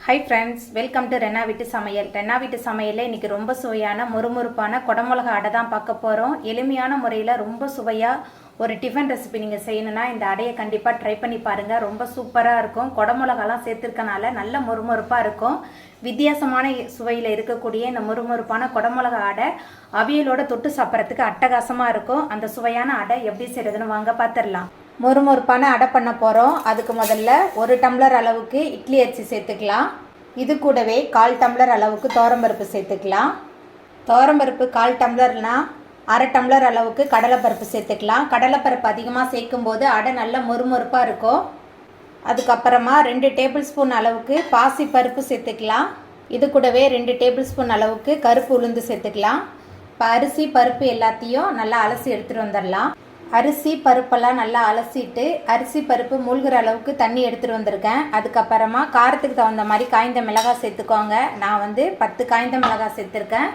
Hi friends, welcome to Renna Veetu Samayal. Renna Veetu சமையல்ல இன்னைக்கு ரொம்ப சுவையான முறுமுறுப்பான குடமிளகா அடை தான் பார்க்க போறோம். எளிமையான முறையில் ரொம்ப சுவையா ஒரு டிஃபன் ரெசிபி நீங்க செய்யணும்னா இந்த அடையை கண்டிப்பா ட்ரை பண்ணி பாருங்க. ரொம்ப சூப்பரா இருக்கும். குடமிளகாலாம் சேர்த்திருக்கனால நல்ல முறுமுறுப்பா இருக்கும். வித்தியாசமான சுவையில் இருக்கக்கூடிய இந்த முறுமுறுப்பான குடமிளகா அடை அவியலோட தொட்டு சாப்பிட்றதுக்கு அட்டகாசமா இருக்கும். அந்த சுவையான அடை எப்படி செய்யறதுன்னு வாங்க பார்த்துடலாம். முறுமுறுப்பான அடை பண்ண போகிறோம். அதுக்கு முதல்ல 1 டம்ளர் அளவுக்கு இட்லி அரிசி சேர்த்துக்கலாம். இது கூடவே 1/4 டம்ளர் அளவுக்கு துவரம்பருப்பு சேர்த்துக்கலாம். துவரம்பருப்பு 1/4 டம்ளர்னா 1/2 டம்ளர் அளவுக்கு கடலைப்பருப்பு சேர்த்துக்கலாம். கடலைப்பருப்பு அதிகமாக சேர்க்கும் போது அடை நல்ல முறுமுறுப்பாக இருக்கும். அதுக்கப்புறமா 2 டேபிள் ஸ்பூன் அளவுக்கு பாசி பருப்பு சேர்த்துக்கலாம். இது கூடவே 2 டேபிள் ஸ்பூன் அளவுக்கு கருப்பு உளுந்து சேர்த்துக்கலாம். இப்போ அரிசி பருப்பு எல்லாத்தையும் நல்லா அலசி எடுத்துகிட்டு வந்துடலாம். அரிசி பருப்பெல்லாம் நல்லா அலசிட்டு அரிசி பருப்பு மூழ்கிற அளவுக்கு தண்ணி எடுத்துகிட்டு வந்திருக்கேன். அதுக்கப்புறமா காரத்துக்கு தகுந்த மாதிரி காய்ந்த மிளகாய் சேர்த்துக்கோங்க. நான் 10 காய்ந்த மிளகாய் சேர்த்துருக்கேன்.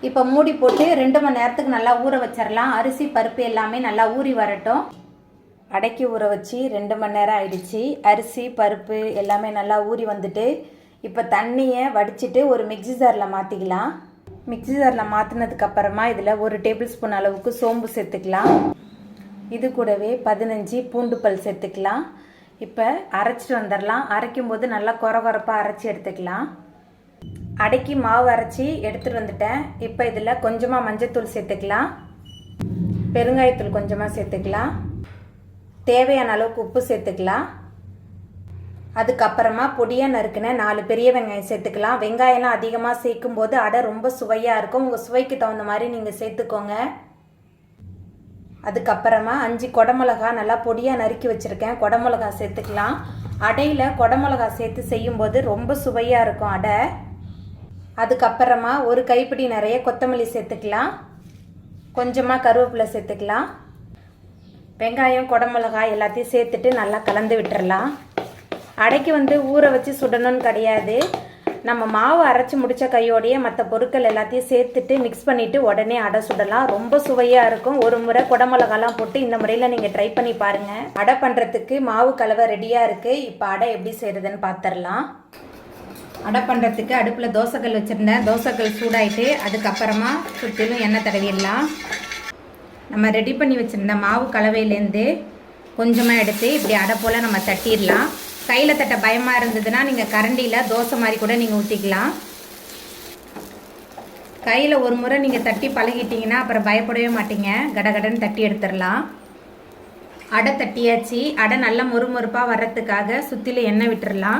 இப்போ மூடி போட்டு 2 மணி நேரத்துக்கு நல்லா ஊற வச்சிடலாம். அரிசி பருப்பு எல்லாமே நல்லா ஊறி வரட்டும். அடைக்கி ஊற வச்சு 2 மணி நேரம் ஆயிடுச்சு. அரிசி பருப்பு எல்லாமே நல்லா ஊறி வந்துட்டு இப்போ தண்ணியை வடிச்சிட்டு ஒரு மிக்ஸி ஜாரில் மாற்றிக்கலாம். மிக்ஸி ஜாரில் மாற்றினதுக்கப்புறமா இதில் 1 டேபிள் ஸ்பூன் அளவுக்கு சோம்பு சேர்த்துக்கலாம். இது கூடவே 15 பூண்டு பல் சேர்த்துக்கலாம். இப்போ அரைச்சிட்டு வந்துடலாம். அரைக்கும் போது நல்லா கொரகொரப்பாக அரைச்சி எடுத்துக்கலாம். அடைக்கி மாவு அரைச்சி எடுத்துகிட்டு வந்துட்டேன். இப்போ இதில் கொஞ்சமாக மஞ்சத்தூள் சேர்த்துக்கலாம். பெருங்காயத்தூள் கொஞ்சமாக சேர்த்துக்கலாம். தேவையான அளவுக்கு உப்பு சேர்த்துக்கலாம். அதுக்கப்புறமா பொடியாக நறுக்கின 4 பெரிய வெங்காயம் சேர்த்துக்கலாம். வெங்காயம்லாம் அதிகமாக சேர்க்கும் போது அடை ரொம்ப சுவையாக இருக்கும். உங்கள் சுவைக்கு தகுந்த மாதிரி நீங்கள் சேர்த்துக்கோங்க. அதுக்கப்புறமா 5 குடமிளகா நல்லா பொடியாக நறுக்கி வச்சுருக்கேன். குடமிளகா சேர்த்துக்கலாம். அடையில் குடமிளகா சேர்த்து செய்யும்போது ரொம்ப சுவையாக இருக்கும் அடை. அதுக்கப்புறமா 1 கைப்பிடி நிறைய கொத்தமல்லி சேர்த்துக்கலாம். கொஞ்சமாக கருவேப்பிலை சேர்த்துக்கலாம். வெங்காயம் குடமிளகா எல்லாத்தையும் சேர்த்துட்டு நல்லா கலந்து விட்டுறலாம். அடைக்கு ஊற வச்சு சுடணும்னு கிடையாது. நம்ம மாவு அரைச்சி முடித்த கையோடையே மற்ற பொருட்கள் எல்லாத்தையும் சேர்த்துட்டு மிக்ஸ் பண்ணிவிட்டு உடனே அடை சுடலாம். ரொம்ப சுவையாக இருக்கும். ஒரு முறை குடமிளகாலாம் போட்டு இந்த முறையில் நீங்கள் ட்ரை பண்ணி பாருங்கள். அடை பண்ணுறதுக்கு மாவு கலவை ரெடியாக இருக்குது. இப்போ அடை எப்படி செய்கிறதுன்னு பார்த்துடலாம். அடை பண்ணுறதுக்கு அடுப்பில் தோசைக்கல் வச்சுருந்தேன். தோசைக்கல் சூடாயிட்டு அதுக்கப்புறமா சுற்றிலும் எண்ணெய் தடவிடலாம். நம்ம ரெடி பண்ணி வச்சுருந்த மாவு கலவையிலேருந்து கொஞ்சமாக எடுத்து இப்படி அடை போல் நம்ம தட்டிடலாம். கையில் தட்ட பயமாக இருந்ததுன்னா நீங்கள் கரண்டியில் தோசை மாதிரி கூட நீங்கள் ஊற்றிக்கலாம். கையில் ஒரு முறை நீங்கள் தட்டி பழகிட்டீங்கன்னா அப்புறம் பயப்படவே மாட்டீங்க. கடகடன்னு தட்டி எடுத்துடலாம். அடை தட்டியாச்சு. அடை நல்லா முறுமுறுப்பாக வர்றதுக்காக சுற்றில எண்ணெய் விட்டுடலாம்.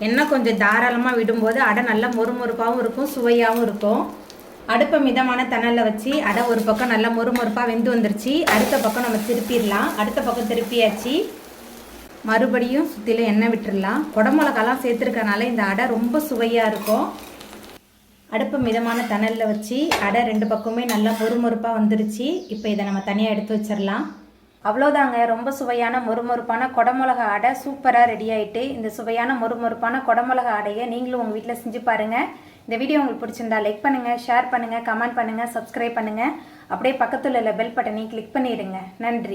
எண்ணெய் கொஞ்சம் தாராளமாக விடும்போது அடை நல்லா முறுமுறுப்பாகவும் இருக்கும், சுவையாகவும் இருக்கும். அடுப்பை மிதமான தணலில் வச்சு அடை ஒரு பக்கம் நல்லா முறுமுறுப்பாக வெந்து வந்துருச்சு. அடுத்த பக்கம் நம்ம திருப்பிடலாம். அடுத்த பக்கம் திருப்பியாச்சு. மறுபடியும் சுற்றில எண்ணெய் விட்டுடலாம். குடமிளகாலாம் சேர்த்துருக்கனால இந்த அடை ரொம்ப சுவையாக இருக்கும். அடுப்பு மிதமான தணலில் வச்சு அடை 2 பக்கமே நல்லா முறுமுறுப்பாக வந்துருச்சு. இப்போ இதை நம்ம தனியாக எடுத்து வச்சிடலாம். அவ்வளோதாங்க, ரொம்ப சுவையான முறுமுறுப்பான குடமிளகா அடை சூப்பராக ரெடி ஆகிட்டு. இந்த சுவையான முறுமுறுப்பான குடமிளகா அடையை நீங்களும் உங்கள் வீட்டில் செஞ்சு பாருங்கள். இந்த வீடியோ உங்களுக்கு பிடிச்சிருந்தா லைக் பண்ணுங்கள், ஷேர் பண்ணுங்கள், கமெண்ட் பண்ணுங்கள், சப்ஸ்கிரைப் பண்ணுங்கள். அப்படியே பக்கத்தில் உள்ள பெல் பட்டனையும் கிளிக் பண்ணிடுங்க. நன்றி.